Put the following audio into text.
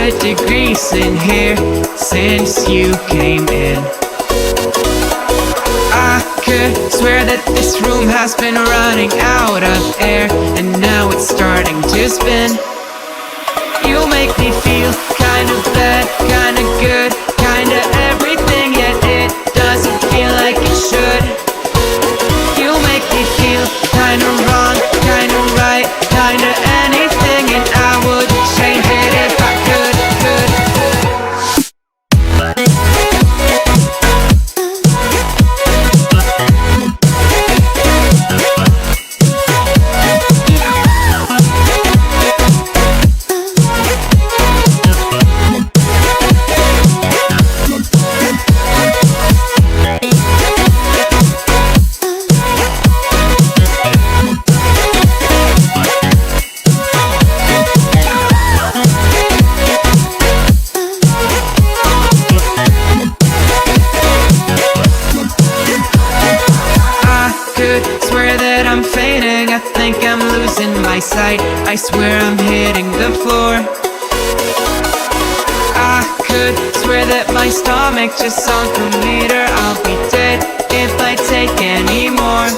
100 degrees in here since you came in. I could swear that this room has been running out of air, and now it's starting to spin. You make me feel kinda bad, kinda good, kinda everything, yet it doesn't feel like it should. You make me feel kinda wrong, kinda right, kinda anything, and I would change it if I could. Swear that I'm fainting, I think I'm losing my sight, I swear I'm hitting the floor. I could swear that my stomach just sunk a meter. I'll be dead if I take any more.